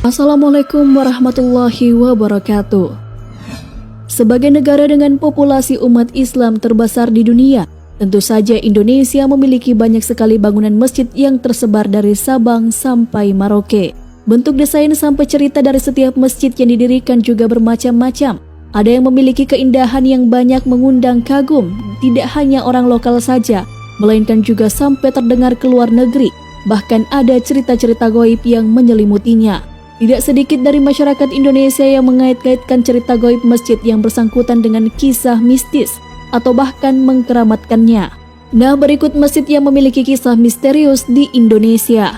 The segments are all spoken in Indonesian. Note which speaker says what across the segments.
Speaker 1: Assalamualaikum warahmatullahi wabarakatuh. Sebagai negara dengan populasi umat Islam terbesar di dunia, tentu saja Indonesia memiliki banyak sekali bangunan masjid yang tersebar dari Sabang sampai Merauke. Bentuk desain sampai cerita dari setiap masjid yang didirikan juga bermacam-macam. Ada yang memiliki keindahan yang banyak mengundang kagum, tidak hanya orang lokal saja, melainkan juga sampai terdengar ke luar negeri. Bahkan ada cerita-cerita gaib yang menyelimutinya. Tidak sedikit dari masyarakat Indonesia yang mengait-kaitkan cerita gaib masjid yang bersangkutan dengan kisah mistis atau bahkan mengkeramatkannya. Nah, berikut masjid yang memiliki kisah misterius di Indonesia.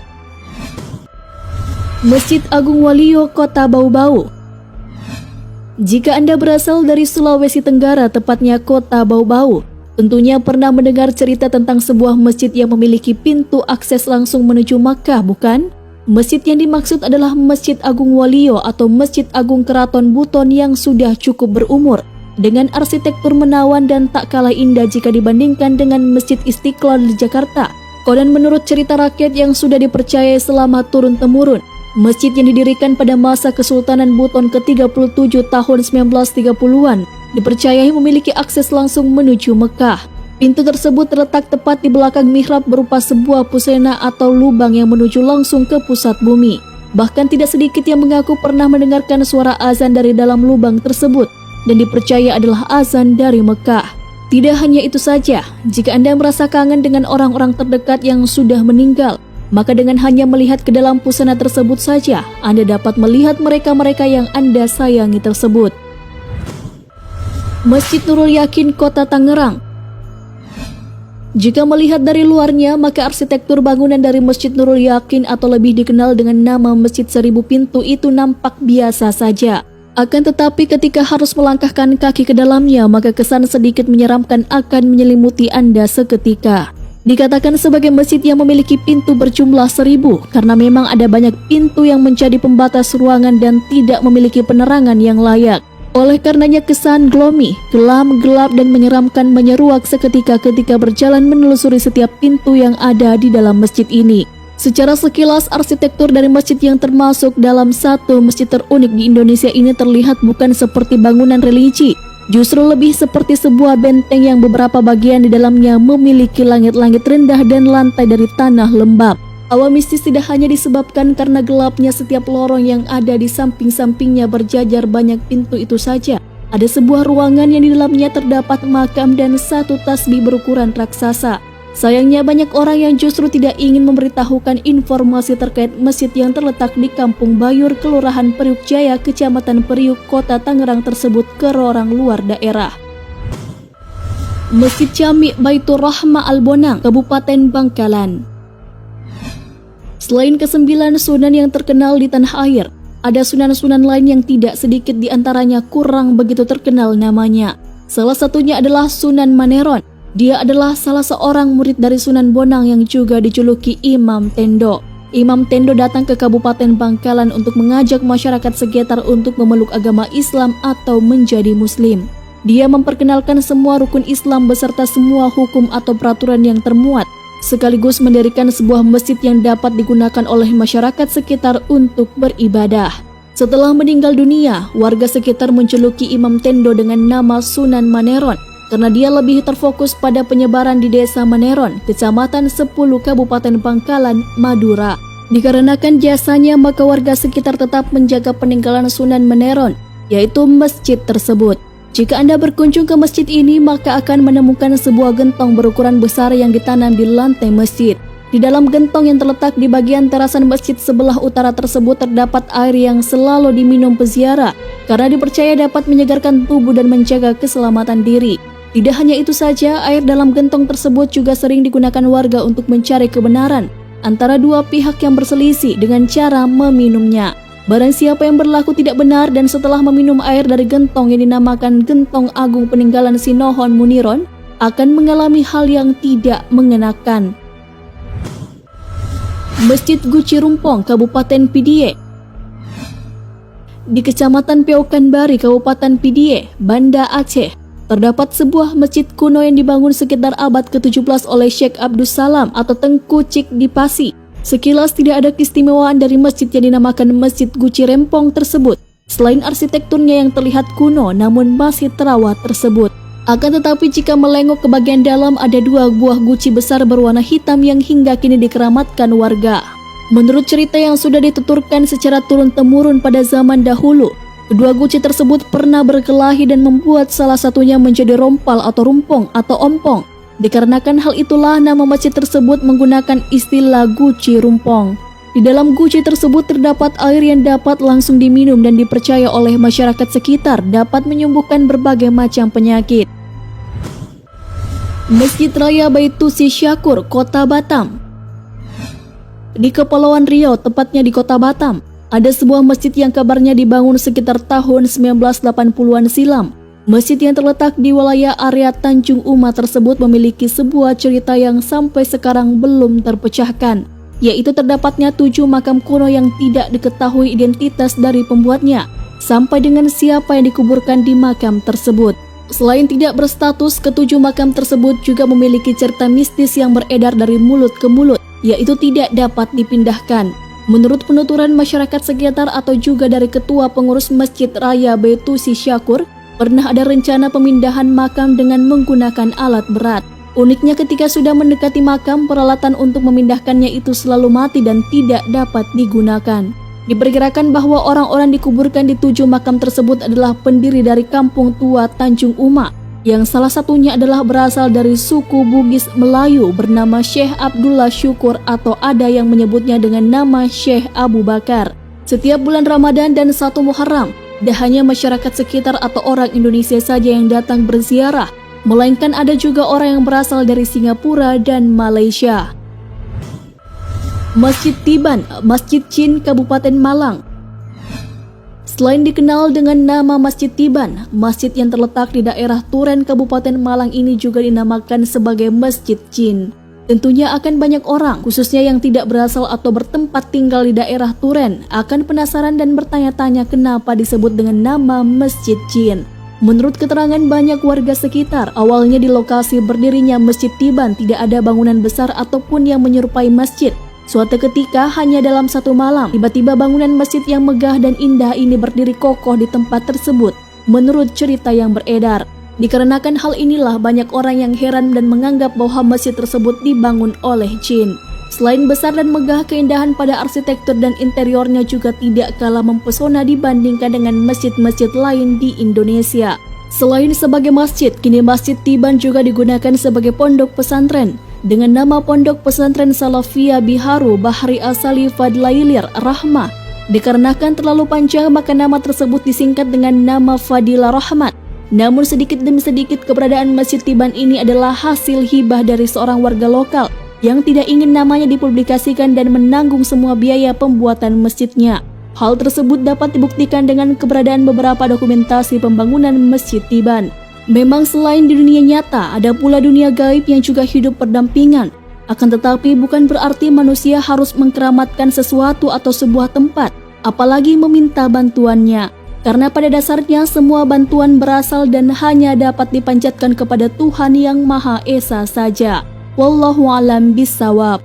Speaker 1: Masjid Agung Waluyo, Kota Bau-Bau. Jika Anda berasal dari Sulawesi Tenggara, tepatnya Kota Bau-Bau, tentunya pernah mendengar cerita tentang sebuah masjid yang memiliki pintu akses langsung menuju Makkah, bukan? Masjid yang dimaksud adalah Masjid Agung Waluyo atau Masjid Agung Keraton Buton yang sudah cukup berumur, dengan arsitektur menawan dan tak kalah indah jika dibandingkan dengan Masjid Istiqlal di Jakarta. Konon menurut cerita rakyat yang sudah dipercayai selama turun-temurun, masjid yang didirikan pada masa Kesultanan Buton ke-37 tahun 1930-an dipercayai memiliki akses langsung menuju Mekah. Pintu tersebut terletak tepat di belakang mihrab berupa sebuah pusena atau lubang yang menuju langsung ke pusat bumi. Bahkan tidak sedikit yang mengaku pernah mendengarkan suara azan dari dalam lubang tersebut dan dipercaya adalah azan dari Mekah. Tidak hanya itu saja, jika Anda merasa kangen dengan orang-orang terdekat yang sudah meninggal, maka dengan hanya melihat ke dalam pusena tersebut saja, Anda dapat melihat mereka-mereka yang Anda sayangi tersebut. Masjid Nurul Yakin, Kota Tangerang. Jika melihat dari luarnya, maka arsitektur bangunan dari Masjid Nurul Yakin atau lebih dikenal dengan nama Masjid Seribu Pintu itu nampak biasa saja. Akan tetapi ketika harus melangkahkan kaki ke dalamnya, maka kesan sedikit menyeramkan akan menyelimuti Anda seketika. Dikatakan sebagai masjid yang memiliki pintu berjumlah 1000 karena memang ada banyak pintu yang menjadi pembatas ruangan dan tidak memiliki penerangan yang layak. Oleh karenanya kesan gloomy, kelam, gelap dan menyeramkan menyeruak seketika ketika berjalan menelusuri setiap pintu yang ada di dalam masjid ini. Secara sekilas, arsitektur dari masjid yang termasuk dalam satu masjid terunik di Indonesia ini terlihat bukan seperti bangunan religi, justru lebih seperti sebuah benteng yang beberapa bagian di dalamnya memiliki langit-langit rendah dan lantai dari tanah lembab. Hawa mistis tidak hanya disebabkan karena gelapnya setiap lorong yang ada di samping-sampingnya berjajar banyak pintu itu saja. Ada sebuah ruangan yang di dalamnya terdapat makam dan satu tasbih berukuran raksasa. Sayangnya banyak orang yang justru tidak ingin memberitahukan informasi terkait masjid yang terletak di Kampung Bayur, Kelurahan Periuk Jaya, Kecamatan Periuk, Kota Tangerang tersebut ke orang luar daerah. Masjid Jami' Baitur Rahmah Al-Bonang, Kabupaten Bangkalan. Selain ke-9 sunan yang terkenal di tanah air, ada sunan-sunan lain yang tidak sedikit diantaranya kurang begitu terkenal namanya. Salah satunya adalah Sunan Maneron. Dia adalah salah seorang murid dari Sunan Bonang yang juga dijuluki Imam Tendo. Imam Tendo datang ke Kabupaten Bangkalan untuk mengajak masyarakat sekitar untuk memeluk agama Islam atau menjadi Muslim. Dia memperkenalkan semua rukun Islam beserta semua hukum atau peraturan yang termuat, sekaligus mendirikan sebuah masjid yang dapat digunakan oleh masyarakat sekitar untuk beribadah. Setelah meninggal dunia, warga sekitar menjuluki Imam Tendo dengan nama Sunan Maneron karena dia lebih terfokus pada penyebaran di Desa Maneron, Kecamatan 10 Kabupaten Bangkalan, Madura. Dikarenakan jasanya, maka warga sekitar tetap menjaga peninggalan Sunan Maneron, yaitu masjid tersebut. Jika Anda berkunjung ke masjid ini, maka akan menemukan sebuah gentong berukuran besar yang ditanam di lantai masjid. Di dalam gentong yang terletak di bagian terasan masjid sebelah utara tersebut terdapat air yang selalu diminum peziarah karena dipercaya dapat menyegarkan tubuh dan menjaga keselamatan diri. Tidak hanya itu saja, air dalam gentong tersebut juga sering digunakan warga untuk mencari kebenaran antara dua pihak yang berselisih dengan cara meminumnya. Barang siapa yang berlaku tidak benar dan setelah meminum air dari gentong yang dinamakan Gentong Agung peninggalan Sinohon Muniron akan mengalami hal yang tidak mengenakan. Masjid Guci Rumpong, Kabupaten Pidie. Di Kecamatan Peokanbari, Kabupaten Pidie, Banda Aceh, terdapat sebuah masjid kuno yang dibangun sekitar abad ke-17 oleh Syekh Abdus Salam atau Tengku Cik Dipasi. Sekilas tidak ada keistimewaan dari masjid yang dinamakan Masjid Guci Rempong tersebut, selain arsitekturnya yang terlihat kuno namun masih terawat tersebut. Akan tetapi jika melengok ke bagian dalam ada 2 buah guci besar berwarna hitam yang hingga kini dikeramatkan warga. Menurut cerita yang sudah dituturkan secara turun-temurun pada zaman dahulu, kedua guci tersebut pernah berkelahi dan membuat salah satunya menjadi rompal atau rumpong atau ompong. Dikarenakan hal itulah nama masjid tersebut menggunakan istilah Guci Rumpong. Di dalam guci tersebut terdapat air yang dapat langsung diminum dan dipercaya oleh masyarakat sekitar dapat menyembuhkan berbagai macam penyakit. Masjid Raya Baitusi Syakur, Kota Batam. Di Kepulauan Riau, tepatnya di Kota Batam, ada sebuah masjid yang kabarnya dibangun sekitar tahun 1980-an silam. Masjid yang terletak di wilayah area Tanjung Uma tersebut memiliki sebuah cerita yang sampai sekarang belum terpecahkan, yaitu terdapatnya 7 makam kuno yang tidak diketahui identitas dari pembuatnya, sampai dengan siapa yang dikuburkan di makam tersebut. Selain tidak berstatus, ke-7 makam tersebut juga memiliki cerita mistis yang beredar dari mulut ke mulut, yaitu tidak dapat dipindahkan. Menurut penuturan masyarakat sekitar atau juga dari Ketua Pengurus Masjid Raya Baitusi Syakur, pernah ada rencana pemindahan makam dengan menggunakan alat berat. Uniknya ketika sudah mendekati makam, peralatan untuk memindahkannya itu selalu mati dan tidak dapat digunakan. Diperkirakan bahwa orang-orang dikuburkan di 7 makam tersebut adalah pendiri dari Kampung Tua Tanjung Uma, yang salah satunya adalah berasal dari suku Bugis Melayu bernama Syekh Abdullah Syukur atau ada yang menyebutnya dengan nama Syekh Abu Bakar. Setiap bulan Ramadan dan 1 Muharram, tidak hanya masyarakat sekitar atau orang Indonesia saja yang datang berziarah, melainkan ada juga orang yang berasal dari Singapura dan Malaysia. Masjid Tiban, Masjid Chin, Kabupaten Malang. Selain dikenal dengan nama Masjid Tiban, masjid yang terletak di daerah Turen, Kabupaten Malang ini juga dinamakan sebagai Masjid Chin. Tentunya akan banyak orang, khususnya yang tidak berasal atau bertempat tinggal di daerah Turen, akan penasaran dan bertanya-tanya kenapa disebut dengan nama Masjid Chin. Menurut keterangan banyak warga sekitar, awalnya di lokasi berdirinya Masjid Tiban tidak ada bangunan besar ataupun yang menyerupai masjid. Suatu ketika hanya dalam 1 malam, tiba-tiba bangunan masjid yang megah dan indah ini berdiri kokoh di tempat tersebut, menurut cerita yang beredar. Dikarenakan hal inilah banyak orang yang heran dan menganggap bahwa masjid tersebut dibangun oleh jin. Selain besar dan megah, keindahan pada arsitektur dan interiornya juga tidak kalah mempesona dibandingkan dengan masjid-masjid lain di Indonesia. Selain sebagai masjid, kini Masjid Tiban juga digunakan sebagai pondok pesantren dengan nama Pondok Pesantren Salafiyah Biharu Bahri Asali Fadlailir Rahmah. Dikarenakan terlalu panjang, maka nama tersebut disingkat dengan nama Fadilah Rahmat. Namun sedikit demi sedikit keberadaan Masjid Tiban ini adalah hasil hibah dari seorang warga lokal yang tidak ingin namanya dipublikasikan dan menanggung semua biaya pembuatan masjidnya. Hal tersebut dapat dibuktikan dengan keberadaan beberapa dokumentasi pembangunan Masjid Tiban. Memang selain di dunia nyata, ada pula dunia gaib yang juga hidup berdampingan. Akan tetapi bukan berarti manusia harus mengkeramatkan sesuatu atau sebuah tempat, apalagi meminta bantuannya. Karena pada dasarnya semua bantuan berasal dan hanya dapat dipanjatkan kepada Tuhan yang Maha Esa saja. Wallahu a'lam bishawab.